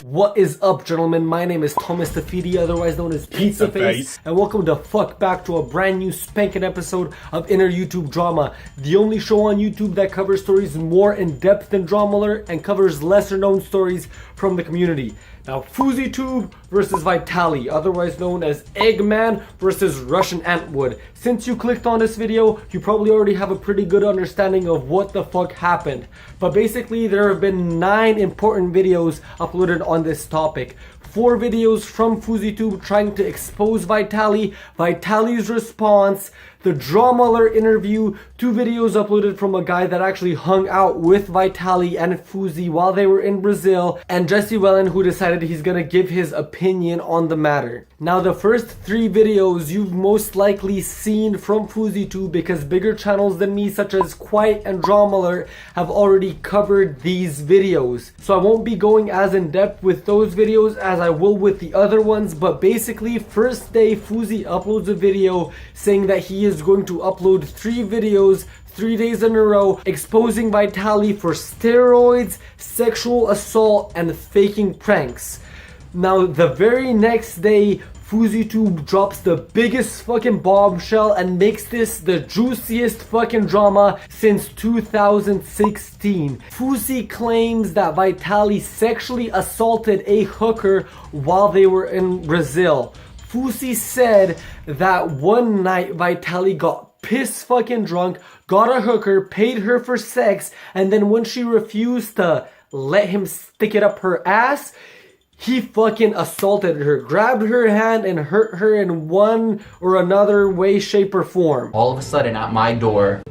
What is up, gentlemen? My name is Thomas Tafidi, otherwise known as Pizza Face, and welcome to fuck back to a brand new spanking episode of Inner YouTube Drama, the only show on YouTube that covers stories more in depth than Drama Alert and covers lesser known stories from the community. Now, FOUSEY versus VITALY, otherwise known as Eggman versus Russian Antwood. Since you clicked on this video, you probably already have a pretty good understanding of what the fuck happened. But basically, there have been 9 important videos uploaded on this topic. 4 videos from FOUSEY trying to expose VITALY, VITALY's response, the Drama Alert interview, 2 videos uploaded from a guy that actually hung out with VITALY and FOUSEY while they were in Brazil, and Jesse Wellens, who decided he's gonna give his opinion on the matter. Now, the first 3 videos you've most likely seen from FOUSEY because bigger channels than me such as Quiet and Drama Alert have already covered these videos. So I won't be going as in depth with those videos as I will with the other ones, but basically first day FOUSEY uploads a video saying that he is going to upload 3 videos 3 days in a row exposing VITALY for steroids, sexual assault, and faking pranks. Now, the very next day, FOUSEY drops the biggest fucking bombshell and makes this the juiciest fucking drama since 2016. FOUSEY claims that VITALY sexually assaulted a hooker while they were in Brazil. FOUSEY said that one night VITALY got piss fucking drunk, got a hooker, paid her for sex, and then when she refused to let him stick it up her ass, he fucking assaulted her, grabbed her hand and hurt her in one or another way, shape, or form. All of a sudden at my door,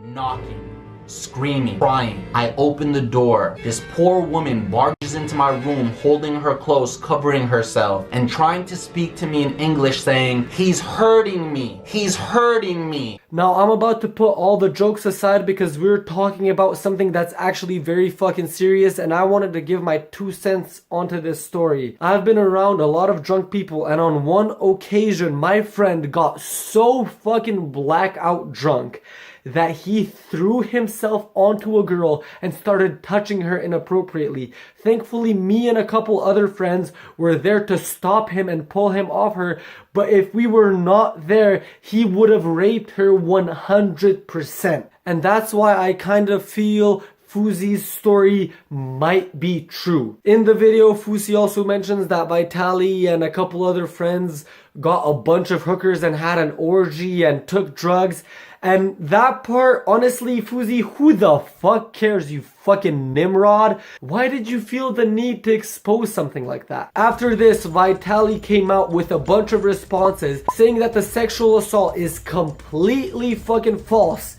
knocking, screaming, crying. I open the door. This poor woman barges into my room holding her clothes, covering herself, and trying to speak to me in English saying, "He's hurting me. He's hurting me." Now, I'm about to put all the jokes aside because we're talking about something that's actually very fucking serious, and I wanted to give my 2 cents onto this story. I've been around a lot of drunk people, and on one occasion, my friend got so fucking blackout drunk that he threw himself onto a girl and started touching her inappropriately. Thankfully, me and a couple other friends were there to stop him and pull him off her, but if we were not there, he would have raped her 100%. And that's why I kind of feel FOUSEY's story might be true. In the video, FOUSEY also mentions that VITALY and a couple other friends got a bunch of hookers and had an orgy and took drugs. And that part, honestly, FOUSEY, who the fuck cares, you fucking Nimrod? Why did you feel the need to expose something like that? After this, VITALY came out with a bunch of responses saying that the sexual assault is completely fucking false.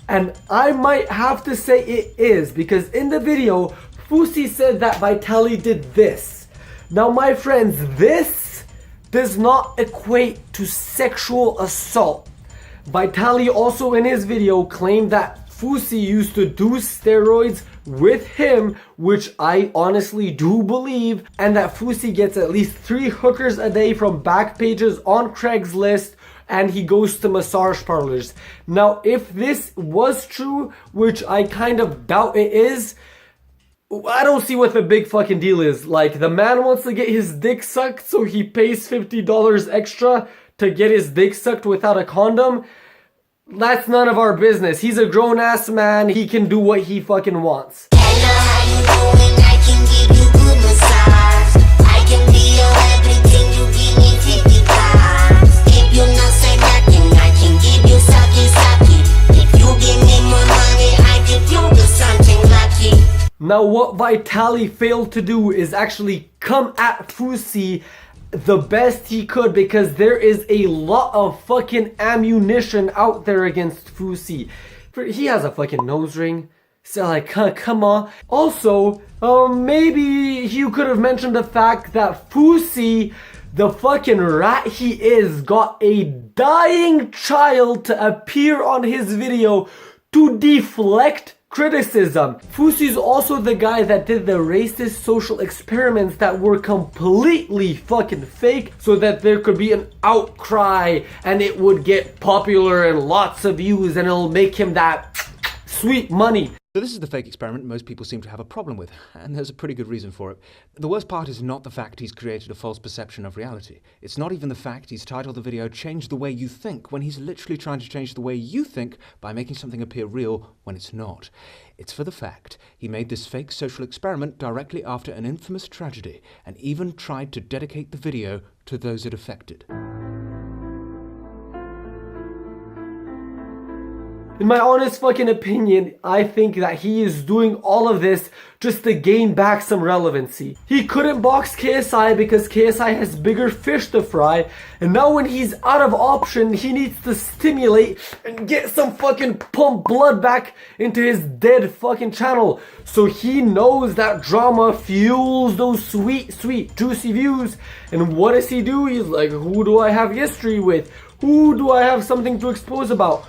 And I might have to say it is, because in the video, FOUSEY said that VITALY did this. Now, my friends, this does not equate to sexual assault. VITALY also in his video claimed that FOUSEY used to do steroids with him, which I honestly do believe, and that FOUSEY gets at least 3 hookers a day from back pages on Craigslist, and he goes to massage parlors. Now, if this was true, which I kind of doubt it is, I don't see what the big fucking deal is. Like, the man wants to get his dick sucked, so he pays $50 extra to get his dick sucked without a condom. That's none of our business. He's a grown-ass man. He can do what he fucking wants. Hello, how you doing? I can give you good massage. I can be your everything. You give me 50 times. If you not say nothing, I can give you sucky. If you give me more money, I give you something lucky. Now, what VITALY failed to do is actually come at FOUSEY the best he could, because there is a lot of fucking ammunition out there against FOUSEY. He has a fucking nose ring, so like, come on. Also, maybe you could have mentioned the fact that FOUSEY, the fucking rat he is, got a dying child to appear on his video to deflect criticism. FOUSEY's also the guy that did the racist social experiments that were completely fucking fake so that there could be an outcry and it would get popular and lots of views and it'll make him that sweet money. So this is the fake experiment most people seem to have a problem with, and there's a pretty good reason for it. The worst part is not the fact he's created a false perception of reality. It's not even the fact he's titled the video "Change the Way You Think" when he's literally trying to change the way you think by making something appear real when it's not. It's for the fact he made this fake social experiment directly after an infamous tragedy, and even tried to dedicate the video to those it affected. In my honest fucking opinion, I think that he is doing all of this just to gain back some relevancy. He couldn't box KSI because KSI has bigger fish to fry, and now when he's out of option, he needs to stimulate and get some fucking pump blood back into his dead fucking channel. So he knows that drama fuels those sweet, juicy views. And what does he do? He's like, who do I have history with? Who do I have something to expose about?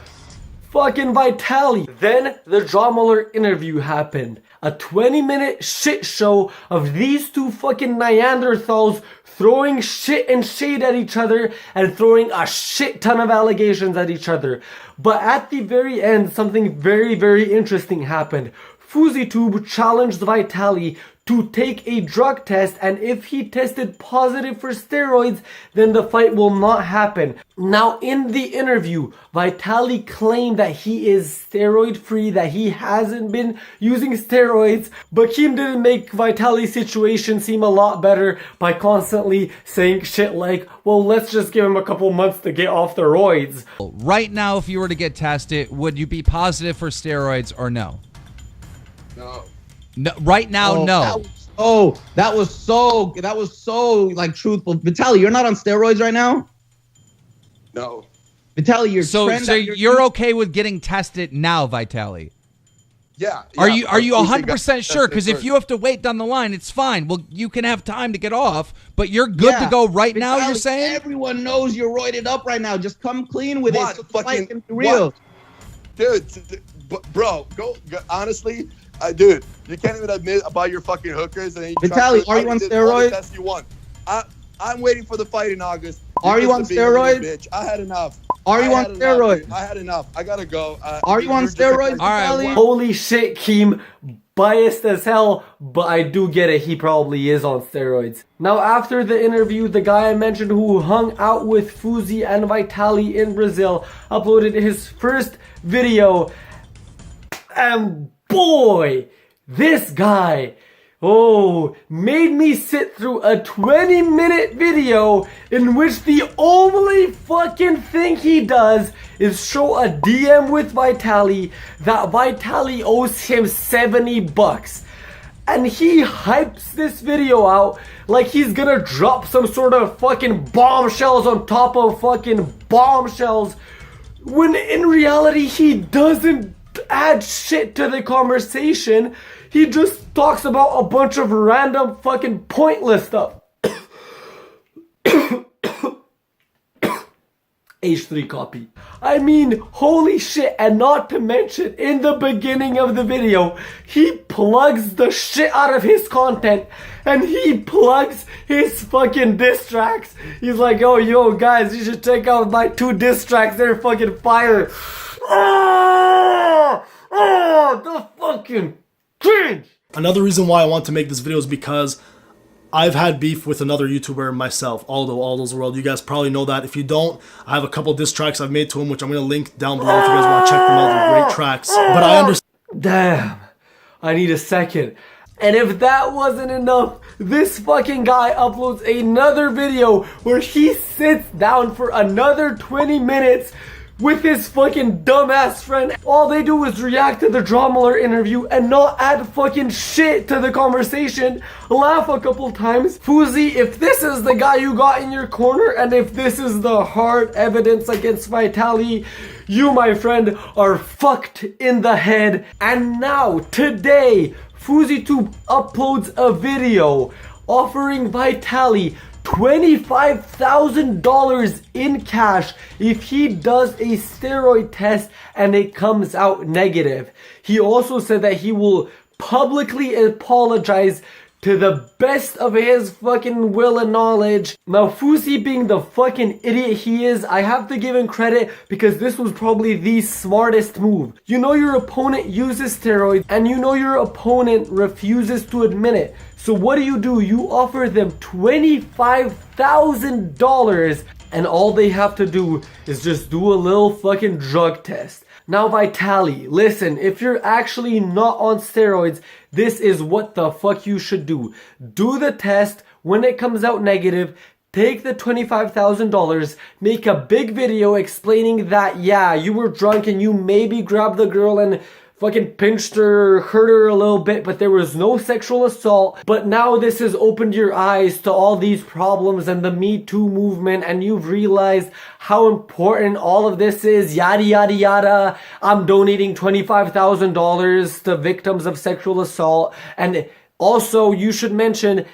Fucking Vitaly. Then the Drama interview happened. A 20-minute shit show of these two fucking Neanderthals throwing shit and shade at each other and throwing a shit ton of allegations at each other. But at the very end, something very, very interesting happened. FOUSEY challenged Vitaly to take a drug test, and if he tested positive for steroids, then the fight will not happen. Now, in the interview, Vitaly claimed that he is steroid free, that he hasn't been using steroids, but Kim didn't make Vitaly's situation seem a lot better by constantly saying shit like, well, let's just give him a couple months to get off the roids. Right now, if you were to get tested, would you be positive for steroids or no? No. No, right now, no. That was so like truthful. Vitaly, you're not on steroids right now? No. Vitaly, so you're okay with getting tested now, Vitaly? Yeah. Are you 100% sure? Because if you have to wait down the line, it's fine. Well, you can have time to get off, but you're good to go right now, you're saying? Everyone knows you're roided up right now. Just come clean with it. So Fucking real. Dude, bro, go honestly, dude, you can't even admit about your fucking hookers. And Vitaly, are you on steroids? Test you want. I'm waiting for the fight in August. Are you on steroids? Bitch, I had enough. Are you on steroids? I had enough. I gotta go. Are you on steroids, Vitaly? Holy shit, Keem. Biased as hell, but I do get it. He probably is on steroids. Now, after the interview, the guy I mentioned who hung out with FOUSEY and Vitaly in Brazil uploaded his first video. And boy, this guy, made me sit through a 20-minute video in which the only fucking thing he does is show a DM with Vitaly that Vitaly owes him $70. And he hypes this video out like he's gonna drop some sort of fucking bombshells on top of fucking bombshells, when in reality he doesn't add shit to the conversation. He just talks about a bunch of random fucking pointless stuff. H3 copy. I mean, holy shit. And not to mention, in the beginning of the video, he plugs the shit out of his content, and he plugs his fucking diss tracks. He's like, oh, yo, guys, you should check out my 2 diss tracks. They're fucking fire. The fucking cringe. Another reason why I want to make this video is because I've had beef with another YouTuber myself, Aldo's World. You guys probably know that. If you don't, I have a couple diss tracks I've made to him, which I'm going to link down below if you guys want to check them out. They're great tracks. But I understand. Damn. I need a second. And if that wasn't enough, this fucking guy uploads another video where he sits down for another 20 minutes with his fucking dumbass friend. All they do is react to the Drama interview and not add fucking shit to the conversation. Laugh a couple times. FOUSEY, if this is the guy you got in your corner, and if this is the hard evidence against Vitaly, you, my friend, are fucked in the head. And now, today, FOUSEYTube uploads a video offering Vitaly $25,000 in cash if he does a steroid test and it comes out negative. He also said that he will publicly apologize to the best of his fucking will and knowledge. Now, FOUSEY being the fucking idiot he is, I have to give him credit because this was probably the smartest move. You know your opponent uses steroids and you know your opponent refuses to admit it. So what do? You offer them $25,000 and all they have to do is just do a little fucking drug test. Now, Vitaly, listen, if you're actually not on steroids, this is what the fuck you should do. Do the test. When it comes out negative, take the $25,000, make a big video explaining that, yeah, you were drunk and you maybe grabbed the girl and fucking pinched her, hurt her a little bit, but there was no sexual assault. But now this has opened your eyes to all these problems and the Me Too movement, and you've realized how important all of this is, yada yada yada. I'm donating $25,000 to victims of sexual assault. And also, you should mention,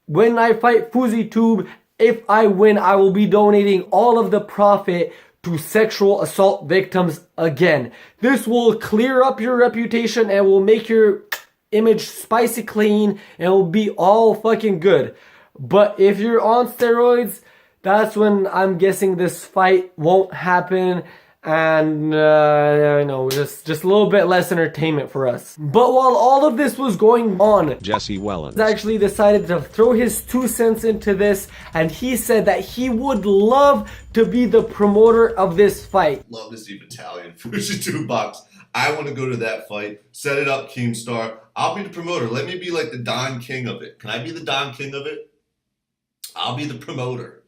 when I fight FOUSEYTube, if I win, I will be donating all of the profit to sexual assault victims again. This will clear up your reputation and will make your image spicy clean and will be all fucking good. But if you're on steroids, that's when I'm guessing this fight won't happen. And I know, just a little bit less entertainment for us. But while all of this was going on, Jesse Wellens actually decided to throw his 2 cents into this, and he said that he would love to be the promoter of this fight. Love to see Vitaly and FOUSEYTube box. I want to go to that fight. Set it up, Keemstar. I'll be the promoter. Let me be like the Don King of it. Can I be the Don King of it? I'll be the promoter.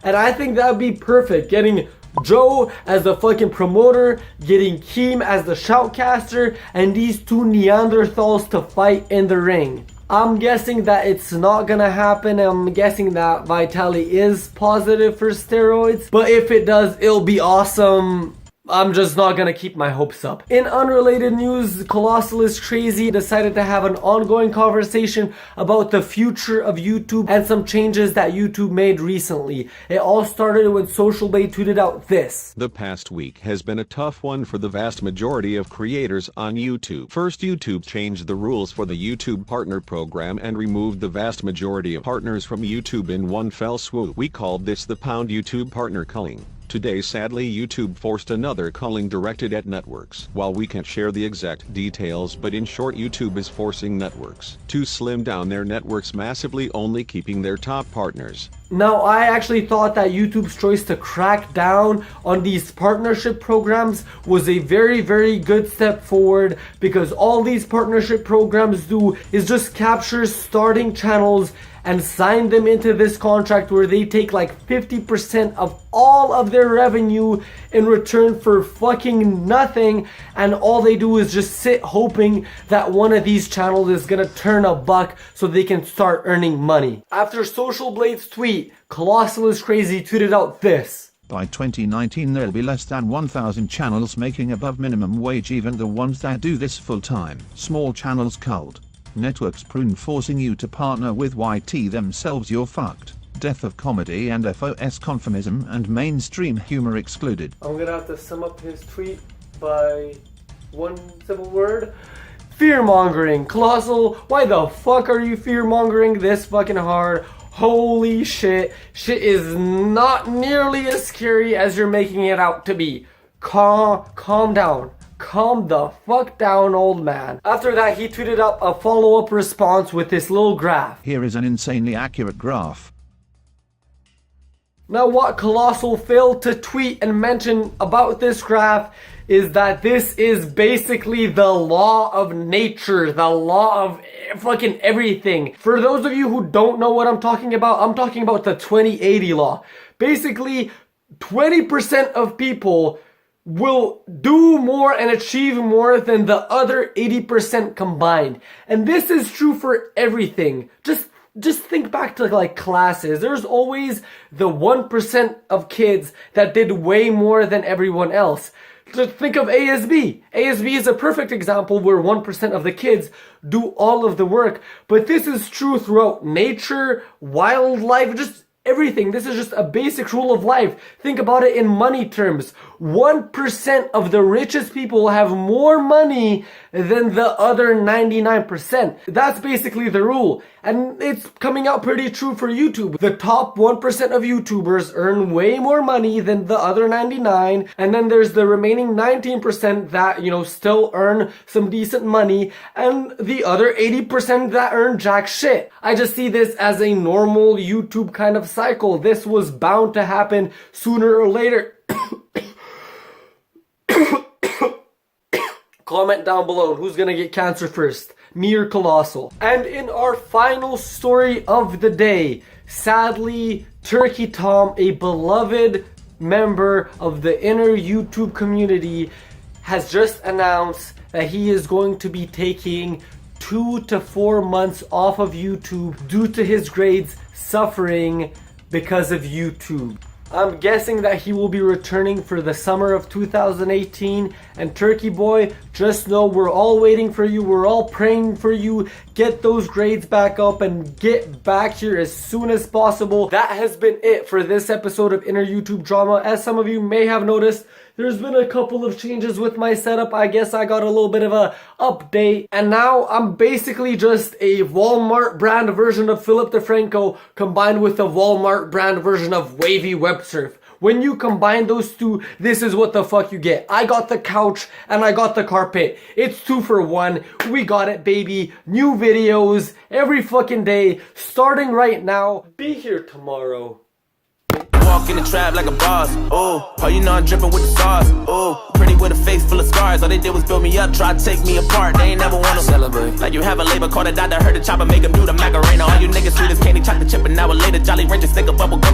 And I think that would be perfect, getting Joe as the fucking promoter, getting Keem as the shoutcaster, and these 2 Neanderthals to fight in the ring. I'm guessing that it's not gonna happen. I'm guessing that Vitaly is positive for steroids, but if it does, it'll be awesome. I'm just not gonna keep my hopes up. In unrelated news, Colossal is Crazy decided to have an ongoing conversation about the future of YouTube and some changes that YouTube made recently. It all started when Social Blade tweeted out this. The past week has been a tough one for the vast majority of creators on YouTube. First, YouTube changed the rules for the YouTube Partner Program and removed the vast majority of partners from YouTube in one fell swoop. We called this the YouTube Partner culling. Today, sadly, YouTube forced another culling directed at networks. While we can't share the exact details, but in short, YouTube is forcing networks to slim down their networks massively, only keeping their top partners. Now, I actually thought that YouTube's choice to crack down on these partnership programs was a very, very good step forward, because all these partnership programs do is just capture starting channels and sign them into this contract where they take like 50% of all of their revenue in return for fucking nothing, and all they do is just sit hoping that one of these channels is gonna turn a buck so they can start earning money. After Social Blade's tweet, Colossal is Crazy tweeted out this. By 2019 there'll be less than 1,000 channels making above minimum wage, even the ones that do this full time. Small channels culled. Networks prune, forcing you to partner with YT themselves. You're fucked. Death of comedy and FOS conformism and mainstream humor excluded. I'm gonna have to sum up his tweet by one simple word. Fear-mongering. Colossal, why the fuck are you fear-mongering this fucking hard? Holy shit. Shit is not nearly as scary as you're making it out to be. Calm down. Calm the fuck down, old man. After that, he tweeted up a follow-up response with this little graph. Here is an insanely accurate graph. Now, what Colossal failed to tweet and mention about this graph is that this is basically the law of nature, the law of fucking everything. For those of you who don't know what I'm talking about the 2080 law. Basically, 20% of people will do more and achieve more than the other 80% combined. And this is true for everything. Just think back to like classes. There's always the 1% of kids that did way more than everyone else. Just think of ASB. ASB is a perfect example where 1% of the kids do all of the work. But this is true throughout nature, wildlife, just everything. This is just a basic rule of life. Think about it in money terms. 1% of the richest people have more money than the other 99%. That's basically the rule. And it's coming out pretty true for YouTube. The top 1% of YouTubers earn way more money than the other 99. And then there's the remaining 19% that, you know, still earn some decent money. And the other 80% that earn jack shit. I just see this as a normal YouTube kind of cycle. This was bound to happen sooner or later. Comment down below who's gonna get cancer first, me or Colossal. And in our final story of the day, sadly, Turkey Tom, a beloved member of the inner YouTube community, has just announced that he is going to be taking 2 to 4 months off of YouTube due to his grades suffering because of YouTube. I'm guessing that he will be returning for the summer of 2018. And Turkey Boy, just know we're all waiting for you. We're all praying for you. Get those grades back up and get back here as soon as possible. That has been it for this episode of Inner YouTube Drama. As some of you may have noticed, there's been a couple of changes with my setup. I guess I got a little bit of a update. And now I'm basically just a Walmart brand version of Philip DeFranco combined with a Walmart brand version of Wavy Web Surf. When you combine those two, this is what the fuck you get. I got the couch and I got the carpet. It's 2 for 1. We got it, baby. New videos every fucking day, starting right now. Be here tomorrow. Walk in the trap like a boss. Oh, you know I'm dripping with the sauce. Oh, pretty with a face full of scars. All they did was build me up, try to take me apart. They ain't never wanna celebrate. Like you have a labor, call the doctor, heard the chopper, make him do the Macarena. All you niggas sweet as candy, chocolate chip, and now a later. Jolly Ranchers, think of bubble gum.